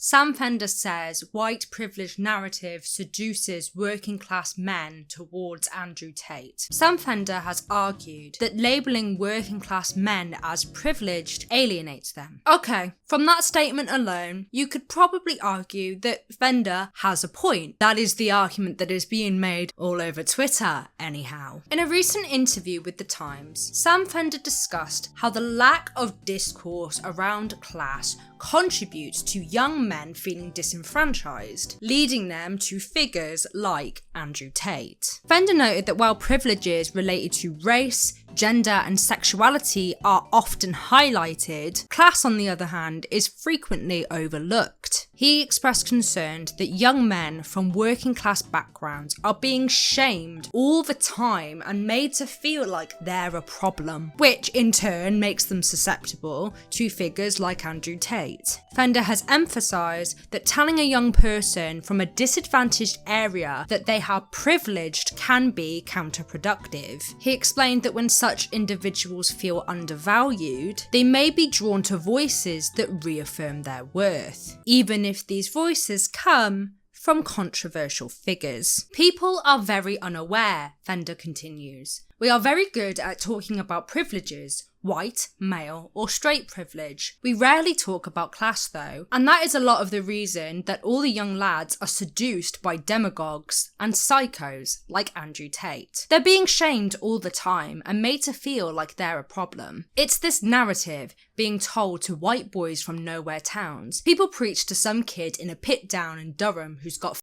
Sam Fender says white privilege narrative seduces working class men towards Andrew Tate. Sam Fender has argued that labelling working class men as privileged alienates them. Okay, from that statement alone, you could probably argue that Fender has a point. That is the argument that is being made all over Twitter, anyhow. In a recent interview with The Times, Sam Fender discussed how the lack of discourse around class contributes to young men feeling disenfranchised, leading them to figures like Andrew Tate. Fender noted that while privileges related to race, gender and sexuality are often highlighted, class on the other hand is frequently overlooked. He expressed concern that young men from working class backgrounds are being shamed all the time and made to feel like they're a problem, which in turn makes them susceptible to figures like Andrew Tate. Fender has emphasised that telling a young person from a disadvantaged area that they are privileged can be counterproductive. He explained that when such individuals feel undervalued, they may be drawn to voices that reaffirm their worth, even if these voices come from controversial figures. People are very unaware, Fender continues. We are very good at talking about privileges, white, male, or straight privilege. We rarely talk about class though, and that is a lot of the reason that all the young lads are seduced by demagogues and psychos like Andrew Tate. They're being shamed all the time and made to feel like they're a problem. It's this narrative being told to white boys from nowhere towns. People preach to some kid in a pit down in Durham who's got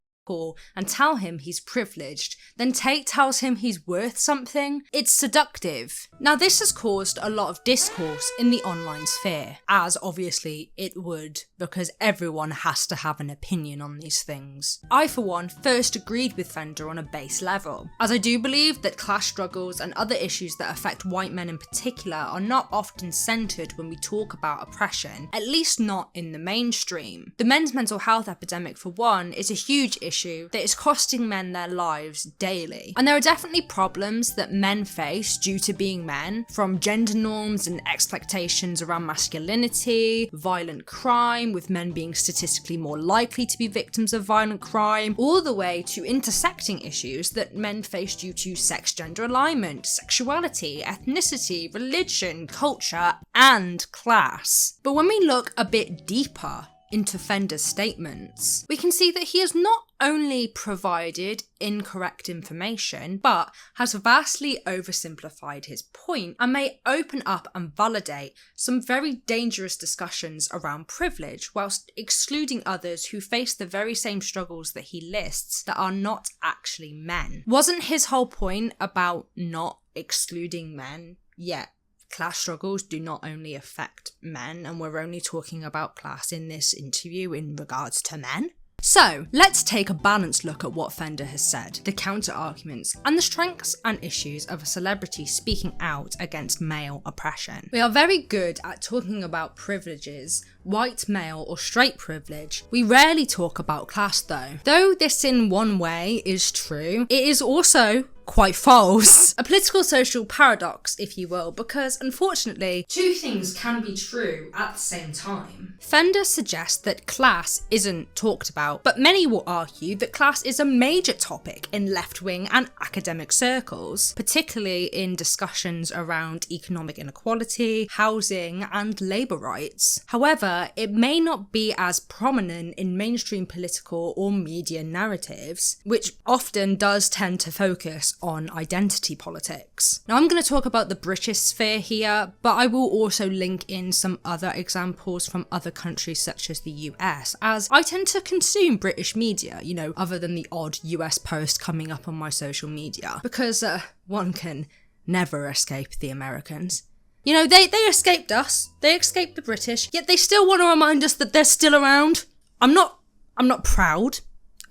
and tell him he's privileged, then Tate tells him he's worth something. It's seductive. Now this has caused a lot of discourse in the online sphere, as obviously it would, because everyone has to have an opinion on these things. I for one first agreed with Fender on a base level, as I do believe that class struggles and other issues that affect white men in particular are not often centred when we talk about oppression, at least not in the mainstream. The men's mental health epidemic for one is a huge issue that is costing men their lives daily. And there are definitely problems that men face due to being men, from gender norms and expectations around masculinity, violent crime, with men being statistically more likely to be victims of violent crime, all the way to intersecting issues that men face due to sex gender alignment, sexuality, ethnicity, religion, culture, and class. But when we look a bit deeper into Fender's statements, we can see that he has not only provided incorrect information, but has vastly oversimplified his point and may open up and validate some very dangerous discussions around privilege, whilst excluding others who face the very same struggles that he lists that are not actually men. Wasn't his whole point about not excluding men? Yet class struggles do not only affect men, and we're only talking about class in this interview in regards to men. So, let's take a balanced look at what Fender has said, the counter-arguments, and the strengths and issues of a celebrity speaking out against male oppression. We are very good at talking about privileges, white, male, or straight privilege. We rarely talk about class though. Though this in one way is true, it is also quite false. A political social paradox, if you will, because unfortunately, two things can be true at the same time. Fender suggests that class isn't talked about, but many will argue that class is a major topic in left-wing and academic circles, particularly in discussions around economic inequality, housing, and labour rights. However, it may not be as prominent in mainstream political or media narratives, which often does tend to focus on identity politics. Now I'm going to talk about the British sphere here, but I will also link in some other examples from other countries such as the US, as I tend to consume British media, other than the odd US post coming up on my social media, because one can never escape the Americans. They escaped us, they escaped the British, yet they still want to remind us that they're still around. I'm not proud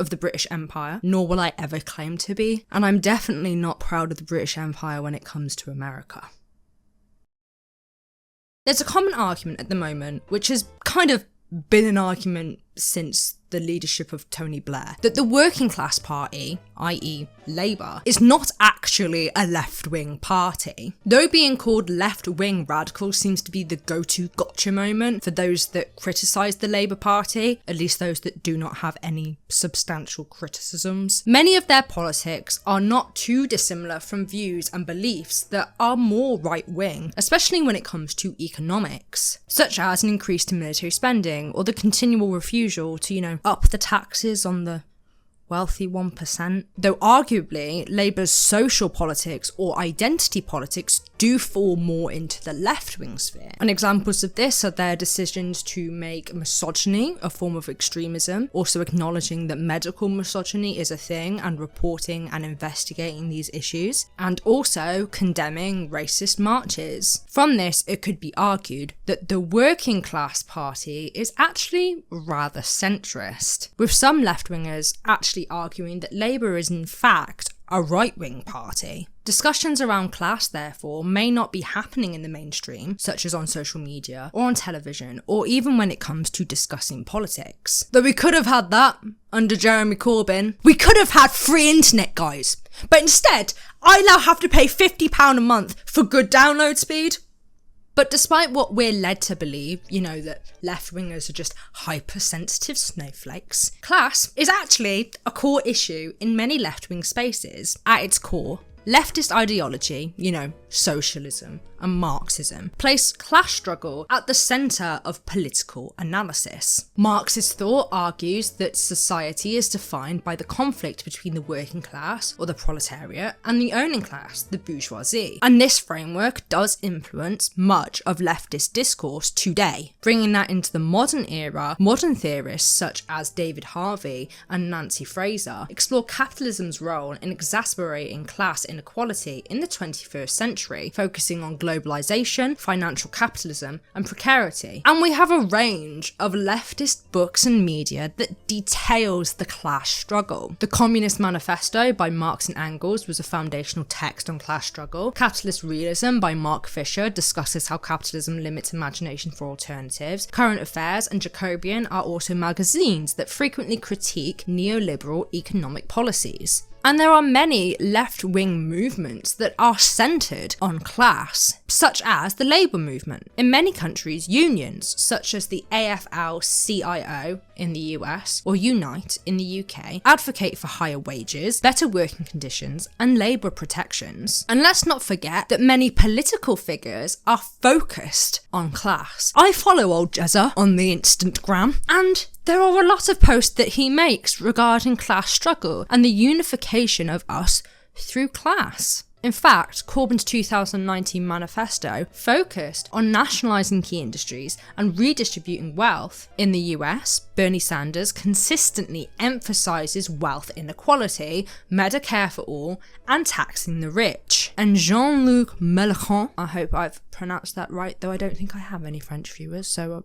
of the British Empire, nor will I ever claim to be, and I'm definitely not proud of the British Empire when it comes to America. There's a common argument at the moment, which has kind of been an argument since the leadership of Tony Blair, that the working class party, i.e. Labour, is not actually a left-wing party. Though being called left-wing radical seems to be the go-to gotcha moment for those that criticise the Labour Party, at least those that do not have any substantial criticisms, many of their politics are not too dissimilar from views and beliefs that are more right-wing, especially when it comes to economics, such as an increase in military spending or the continual refusal to, up the taxes on the wealthy 1%. Though arguably, Labour's social politics or identity politics do fall more into the left-wing sphere. And examples of this are their decisions to make misogyny a form of extremism, also acknowledging that medical misogyny is a thing and reporting and investigating these issues, and also condemning racist marches. From this, it could be argued that the working class party is actually rather centrist, with some left-wingers actually arguing that Labour is in fact a right-wing party. Discussions around class, therefore, may not be happening in the mainstream, such as on social media or on television, or even when it comes to discussing politics. Though we could have had that under Jeremy Corbyn. We could have had free internet, guys. But instead, I now have to pay £50 a month for good download speed. But despite what we're led to believe, that left-wingers are just hypersensitive snowflakes, class is actually a core issue in many left-wing spaces. At its core, leftist ideology, socialism and Marxism, place class struggle at the centre of political analysis. Marxist thought argues that society is defined by the conflict between the working class, or the proletariat, and the owning class, the bourgeoisie. And this framework does influence much of leftist discourse today. Bringing that into the modern era, modern theorists such as David Harvey and Nancy Fraser explore capitalism's role in exacerbating class inequality in the 21st century, focusing on globalization, financial capitalism, and precarity. And we have a range of leftist books and media that details the class struggle. The Communist Manifesto by Marx and Engels was a foundational text on class struggle. Capitalist Realism by Mark Fisher discusses how capitalism limits imagination for alternatives. Current Affairs and Jacobian are also magazines that frequently critique neoliberal economic policies. And there are many left-wing movements that are centred on class, such as the Labour movement. In many countries, unions, such as the AFL-CIO in the US or Unite in the UK, advocate for higher wages, better working conditions, and labour protections. And let's not forget that many political figures are focused on class. I follow old Jezza on the Instagram, and there are a lot of posts that he makes regarding class struggle and the unification of us through class. In fact, Corbyn's 2019 manifesto focused on nationalising key industries and redistributing wealth. In the US, Bernie Sanders consistently emphasises wealth inequality, Medicare for all, and taxing the rich. And Jean-Luc Mélenchon, I hope I've pronounced that right, though I don't think I have any French viewers, so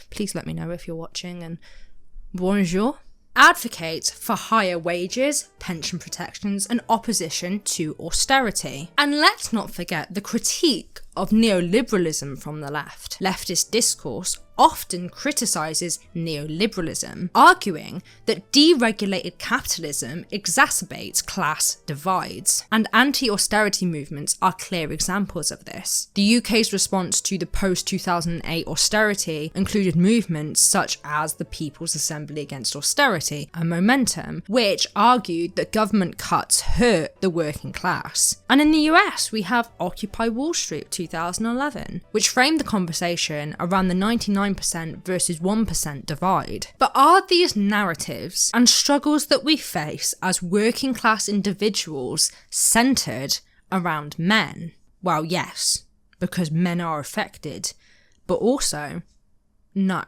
please let me know if you're watching, and bonjour, advocates for higher wages, pension protections, and opposition to austerity. And let's not forget the critique of neoliberalism from the left. Leftist discourse often criticises neoliberalism, arguing that deregulated capitalism exacerbates class divides, and anti-austerity movements are clear examples of this. The UK's response to the post-2008 austerity included movements such as the People's Assembly Against Austerity and Momentum, which argued that government cuts hurt the working class. And in the US, we have Occupy Wall Street 2011, which framed the conversation around the 99% versus 1% divide. But are these narratives and struggles that we face as working class individuals centred around men? Well, yes, because men are affected, but also, no.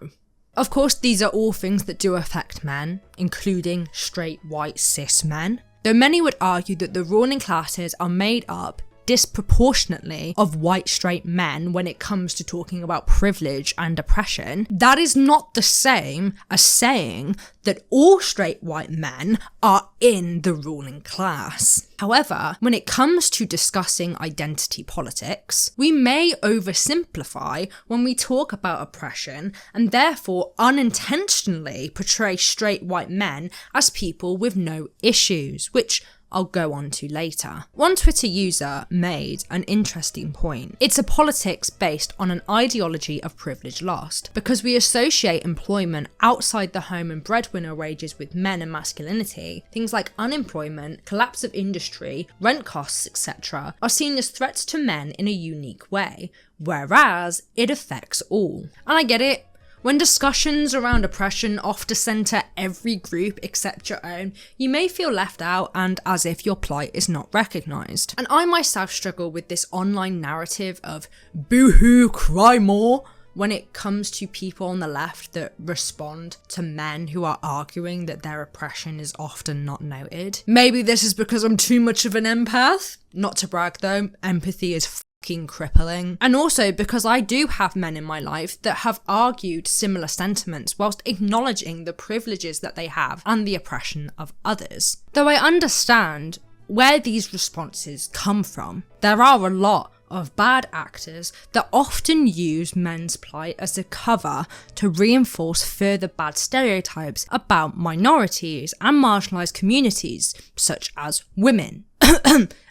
Of course, these are all things that do affect men, including straight, white, cis men, though many would argue that the ruling classes are made up disproportionately of white straight men when it comes to talking about privilege and oppression, that is not the same as saying that all straight white men are in the ruling class. However, when it comes to discussing identity politics, we may oversimplify when we talk about oppression and therefore unintentionally portray straight white men as people with no issues, which I'll go on to later. One Twitter user made an interesting point. It's a politics based on an ideology of privilege lost, because we associate employment outside the home and breadwinner wages with men and masculinity. Things like unemployment, collapse of industry, rent costs, etc. are seen as threats to men in a unique way, whereas it affects all. And I get it. When discussions around oppression often centre every group except your own, you may feel left out and as if your plight is not recognised. And I myself struggle with this online narrative of boo-hoo, cry more, when it comes to people on the left that respond to men who are arguing that their oppression is often not noted. Maybe this is because I'm too much of an empath. Not to brag though, empathy is fucking crippling. And also because I do have men in my life that have argued similar sentiments whilst acknowledging the privileges that they have and the oppression of others. Though I understand where these responses come from, there are a lot of bad actors that often use men's plight as a cover to reinforce further bad stereotypes about minorities and marginalised communities, such as women.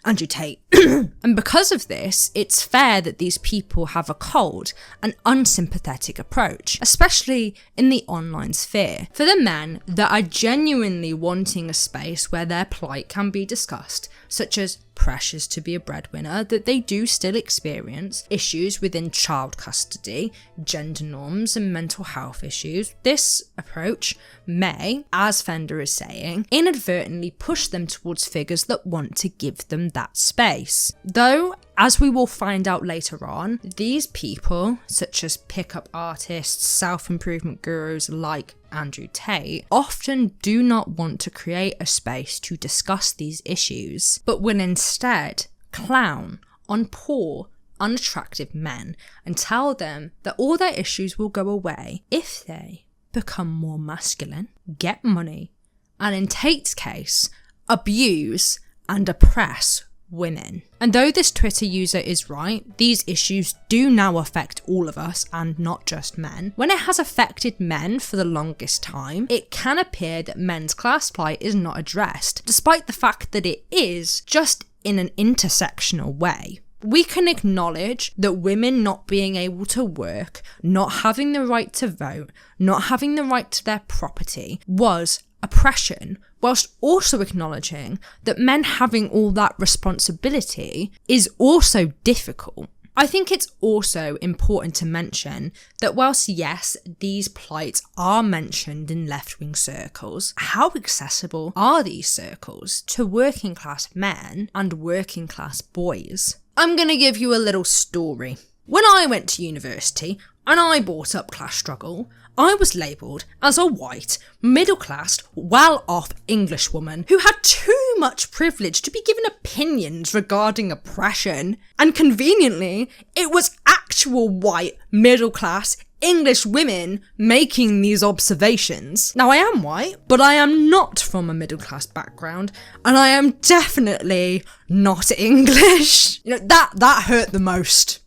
Andrew Tate. And because of this, it's fair that these people have a cold and unsympathetic approach, especially in the online sphere. For the men that are genuinely wanting a space where their plight can be discussed, such as pressures to be a breadwinner that they do still experience, issues within child custody, gender norms and mental health issues, this approach may, as Fender is saying, inadvertently push them towards figures that want to give them that space. Though, as we will find out later on, these people, such as pickup artists, self-improvement gurus like Andrew Tate, often do not want to create a space to discuss these issues, but will instead clown on poor, unattractive men and tell them that all their issues will go away if they become more masculine, get money, and in Tate's case, abuse and oppress women. And though this Twitter user is right, these issues do now affect all of us and not just men. When it has affected men for the longest time, it can appear that men's class plight is not addressed, despite the fact that it is, just in an intersectional way. We can acknowledge that women not being able to work, not having the right to vote, not having the right to their property was oppression, whilst also acknowledging that men having all that responsibility is also difficult. I think it's also important to mention that whilst yes, these plights are mentioned in left-wing circles, how accessible are these circles to working class men and working class boys? I'm going to give you a little story. When I went to university and I brought up class struggle, I was labelled as a white, middle-class, well-off English woman who had too much privilege to be given opinions regarding oppression. And conveniently, it was actual white, middle-class, English women making these observations. Now, I am white, but I am not from a middle-class background, and I am definitely not English. You know, that hurt the most.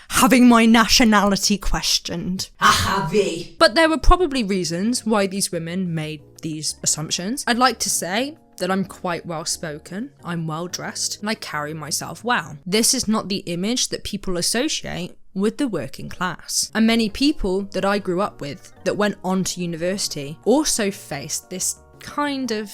Having my nationality questioned. But there were probably reasons why these women made these assumptions. I'd like to say that I'm quite well spoken, I'm well dressed, and I carry myself well. This is not the image that people associate with the working class. And many people that I grew up with that went on to university also faced this kind of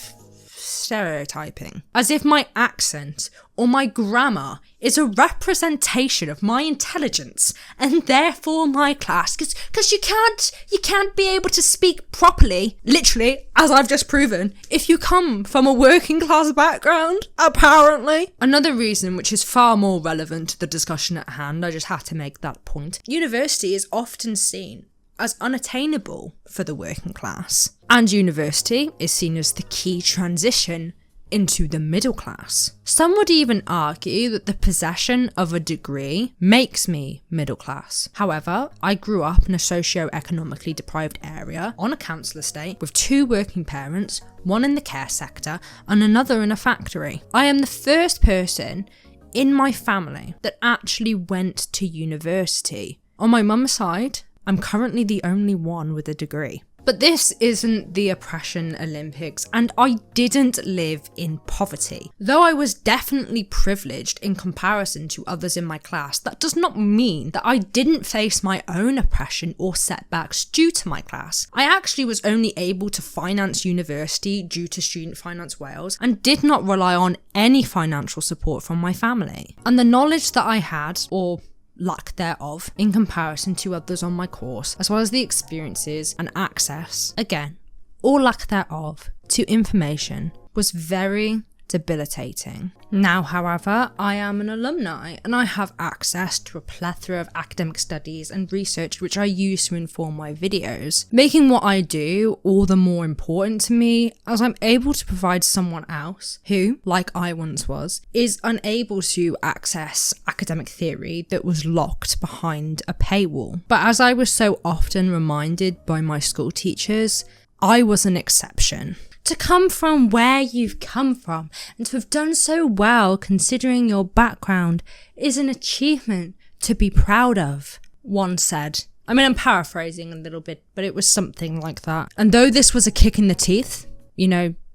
stereotyping, as if my accent or my grammar is a representation of my intelligence and therefore my class, because you can't be able to speak properly, literally, as I've just proven, if you come from a working class background, apparently. Another reason, which is far more relevant to the discussion at hand, I just had to make that point, university is often seen as unattainable for the working class. And university is seen as the key transition into the middle class. Some would even argue that the possession of a degree makes me middle class. However, I grew up in a socio-economically deprived area on a council estate with 2 working parents, one in the care sector and another in a factory. I am the first person in my family that actually went to university. On my mum's side, I'm currently the only one with a degree. But this isn't the oppression Olympics, and I didn't live in poverty. Though I was definitely privileged in comparison to others in my class, that does not mean that I didn't face my own oppression or setbacks due to my class. I actually was only able to finance university due to Student Finance Wales and did not rely on any financial support from my family. And the knowledge that I had, or lack thereof, in comparison to others on my course, as well as the experiences and access, again, or lack thereof, to information was very debilitating. Now, however, I am an alumni and I have access to a plethora of academic studies and research which I use to inform my videos, making what I do all the more important to me as I'm able to provide someone else who, like I once was, is unable to access academic theory that was locked behind a paywall. But as I was so often reminded by my school teachers, I was an exception. To come from where you've come from and to have done so well considering your background is an achievement to be proud of, one said. I mean, I'm paraphrasing a little bit, but it was something like that. And though this was a kick in the teeth,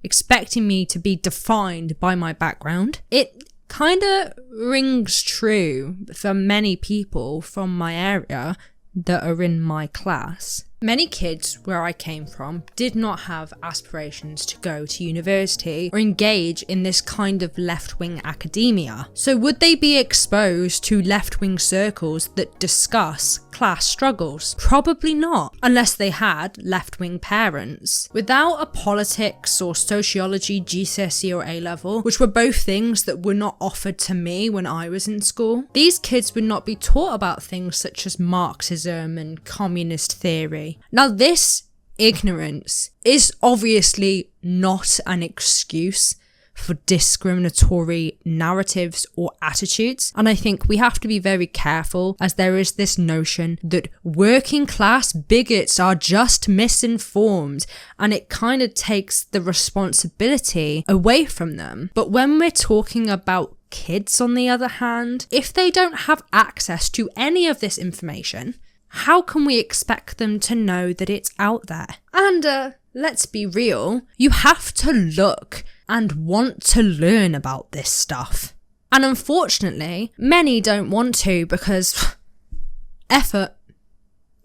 expecting me to be defined by my background, it kind of rings true for many people from my area that are in my class. Many kids where I came from did not have aspirations to go to university or engage in this kind of left-wing academia. So would they be exposed to left-wing circles that discuss class struggles? Probably not, unless they had left-wing parents. Without a politics or sociology GCSE or A-level, which were both things that were not offered to me when I was in school, these kids would not be taught about things such as Marxism and communist theory. Now, this ignorance is obviously not an excuse for discriminatory narratives or attitudes, and I think we have to be very careful, as there is this notion that working class bigots are just misinformed and it kind of takes the responsibility away from them. But when we're talking about kids, on the other hand, if they don't have access to any of this information, how can we expect them to know that it's out there? And let's be real, you have to look and want to learn about this stuff. And unfortunately, many don't want to because effort,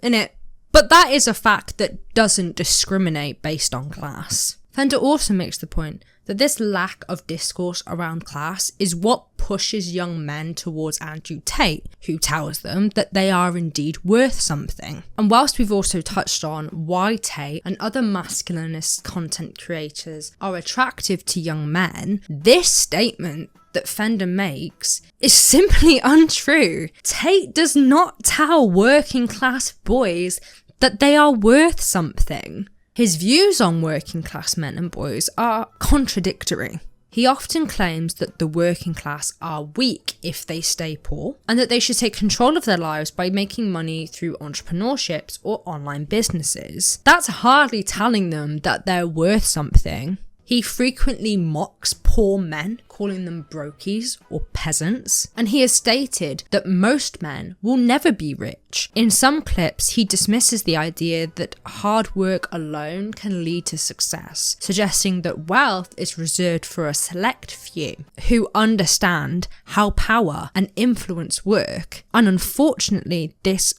innit? But that is a fact that doesn't discriminate based on class. Fender also makes the point that this lack of discourse around class is what pushes young men towards Andrew Tate, who tells them that they are indeed worth something. And whilst we've also touched on why Tate and other masculinist content creators are attractive to young men, this statement that Fender makes is simply untrue. Tate does not tell working class boys that they are worth something. His views on working class men and boys are contradictory. He often claims that the working class are weak if they stay poor, and that they should take control of their lives by making money through entrepreneurships or online businesses. That's hardly telling them that they're worth something. He frequently mocks poor men, calling them brokies or peasants, and he has stated that most men will never be rich. In some clips, he dismisses the idea that hard work alone can lead to success, suggesting that wealth is reserved for a select few who understand how power and influence work. And unfortunately, this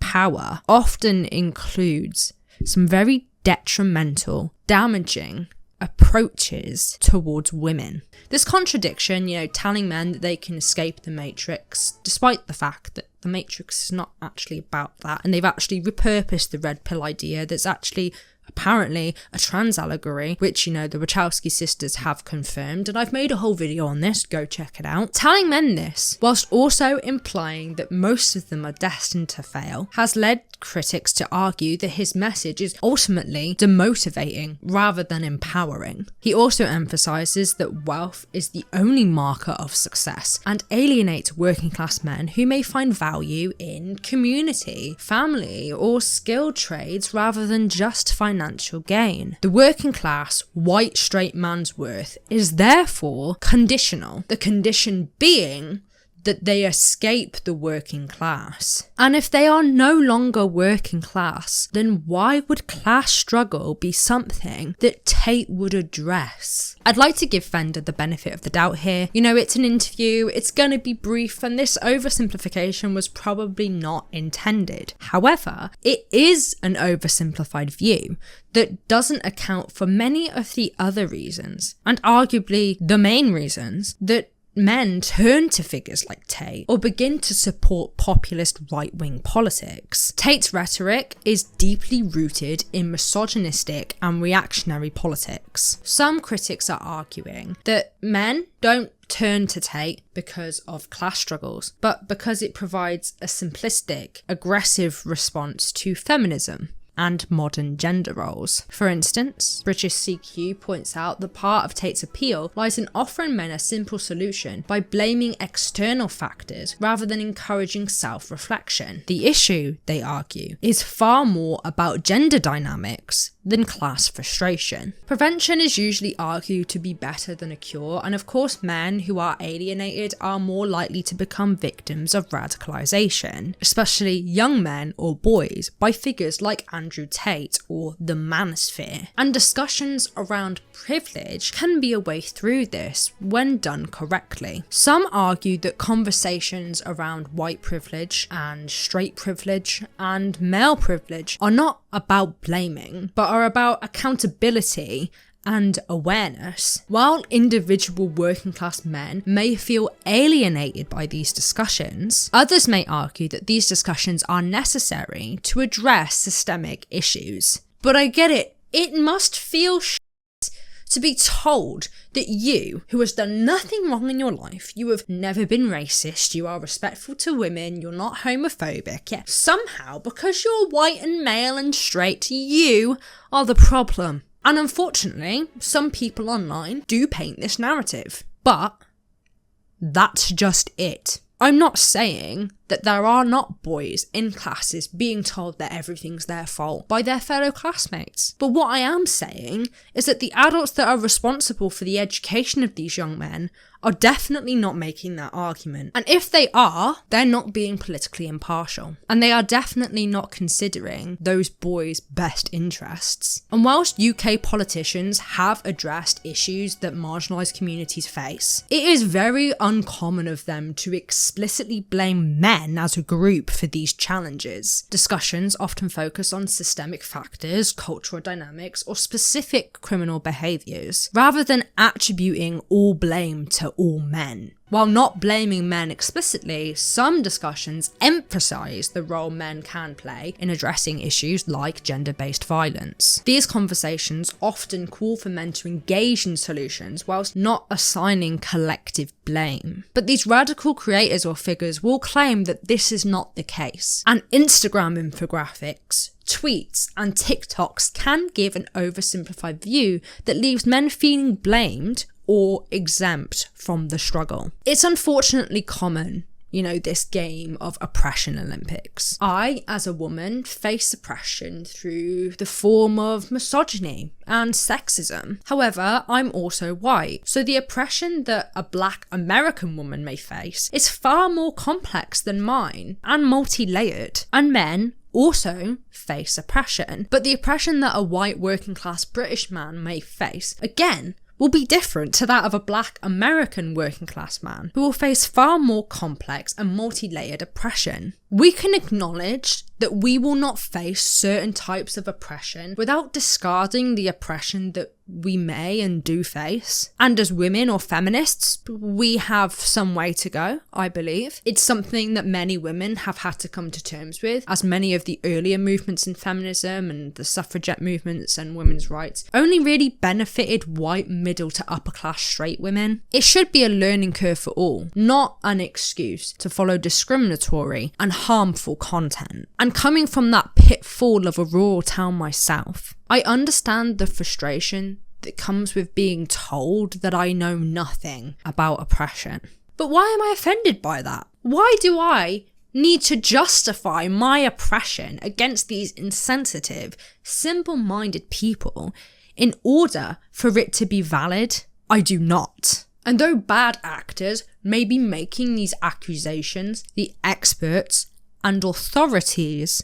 power often includes some very detrimental, damaging approaches towards women. This contradiction, telling men that they can escape the Matrix, despite the fact that the Matrix is not actually about that, and they've actually repurposed the red pill idea that's actually apparently a trans allegory, which, the Wachowski sisters have confirmed, and I've made a whole video on this, go check it out. Telling men this, whilst also implying that most of them are destined to fail, has led critics to argue that his message is ultimately demotivating rather than empowering. He also emphasises that wealth is the only marker of success and alienates working class men who may find value in community, family, or skilled trades rather than just financial gain. The working class, white straight man's worth is therefore conditional, the condition being that they escape the working class. And if they are no longer working class, then why would class struggle be something that Tate would address? I'd like to give Fender the benefit of the doubt here. It's an interview, it's going to be brief, and this oversimplification was probably not intended. However, it is an oversimplified view that doesn't account for many of the other reasons, and arguably the main reasons, that men turn to figures like Tate or begin to support populist right-wing politics. Tate's rhetoric is deeply rooted in misogynistic and reactionary politics. Some critics are arguing that men don't turn to Tate because of class struggles, but because it provides a simplistic, aggressive response to feminism and modern gender roles. For instance, British CQ points out that part of Tate's appeal lies in offering men a simple solution by blaming external factors rather than encouraging self-reflection. The issue, they argue, is far more about gender dynamics than class frustration. Prevention is usually argued to be better than a cure, and of course men who are alienated are more likely to become victims of radicalisation, especially young men or boys, by figures like Andrew Tate or the manosphere. And discussions around privilege can be a way through this when done correctly. Some argue that conversations around white privilege and straight privilege and male privilege are not about blaming, but are about accountability and awareness. While individual working class men may feel alienated by these discussions, others may argue that these discussions are necessary to address systemic issues. But I get it, it must feel to be told that you, who has done nothing wrong in your life, you have never been racist, you are respectful to women, you're not homophobic, yet somehow, because you're white and male and straight, you are the problem. And unfortunately, some people online do paint this narrative. But that's just it. I'm not saying that there are not boys in classes being told that everything's their fault by their fellow classmates. But what I am saying is that the adults that are responsible for the education of these young men are definitely not making that argument. And if they are, they're not being politically impartial. And they are definitely not considering those boys' best interests. And whilst UK politicians have addressed issues that marginalised communities face, it is very uncommon of them to explicitly blame men as a group for these challenges. Discussions often focus on systemic factors, cultural dynamics, or specific criminal behaviours, rather than attributing all blame to all men. While not blaming men explicitly, some discussions emphasise the role men can play in addressing issues like gender-based violence. These conversations often call for men to engage in solutions whilst not assigning collective blame. But these radical creators or figures will claim that this is not the case, and Instagram infographics, tweets and TikToks can give an oversimplified view that leaves men feeling blamed or exempt from the struggle. It's unfortunately common, this game of oppression Olympics. I, as a woman, face oppression through the form of misogyny and sexism. However, I'm also white, so the oppression that a Black American woman may face is far more complex than mine and multi-layered. And men also face oppression, but the oppression that a white working class British man may face, again, will be different to that of a Black American working class man, who will face far more complex and multi-layered oppression. We can acknowledge that we will not face certain types of oppression without discarding the oppression that we may and do face. And as women or feminists, we have some way to go, I believe. It's something that many women have had to come to terms with, as many of the earlier movements in feminism and the suffragette movements and women's rights only really benefited white middle to upper class straight women. It should be a learning curve for all, not an excuse to follow discriminatory and harmful content. And coming from that pitfall of a rural town myself, I understand the frustration that comes with being told that I know nothing about oppression. But why am I offended by that? Why do I need to justify my oppression against these insensitive, simple-minded people in order for it to be valid? I do not. And though bad actors may be making these accusations, the experts and authorities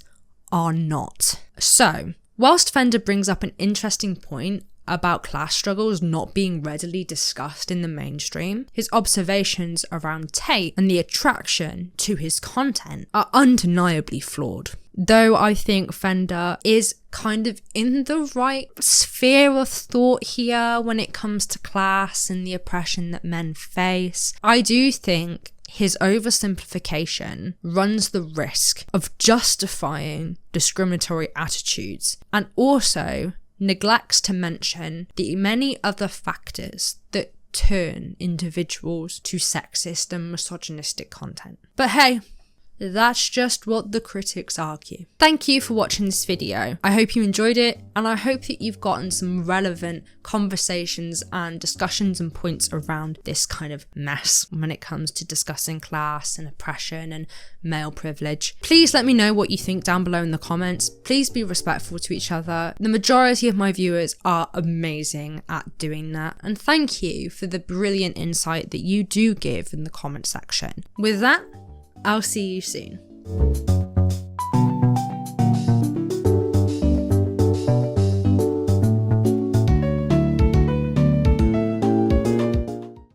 are not. So, whilst Fender brings up an interesting point about class struggles not being readily discussed in the mainstream, his observations around Tate and the attraction to his content are undeniably flawed. Though I think Fender is kind of in the right sphere of thought here when it comes to class and the oppression that men face, I do think his oversimplification runs the risk of justifying discriminatory attitudes and also neglects to mention the many other factors that turn individuals to sexist and misogynistic content. But hey, that's just what the critics argue. Thank you for watching this video. I hope you enjoyed it, and I hope that you've gotten some relevant conversations and discussions and points around this kind of mess when it comes to discussing class and oppression and male privilege. Please let me know what you think down below in the comments. Please be respectful to each other. The majority of my viewers are amazing at doing that, and thank you for the brilliant insight that you do give in the comment section. With that, I'll see you soon.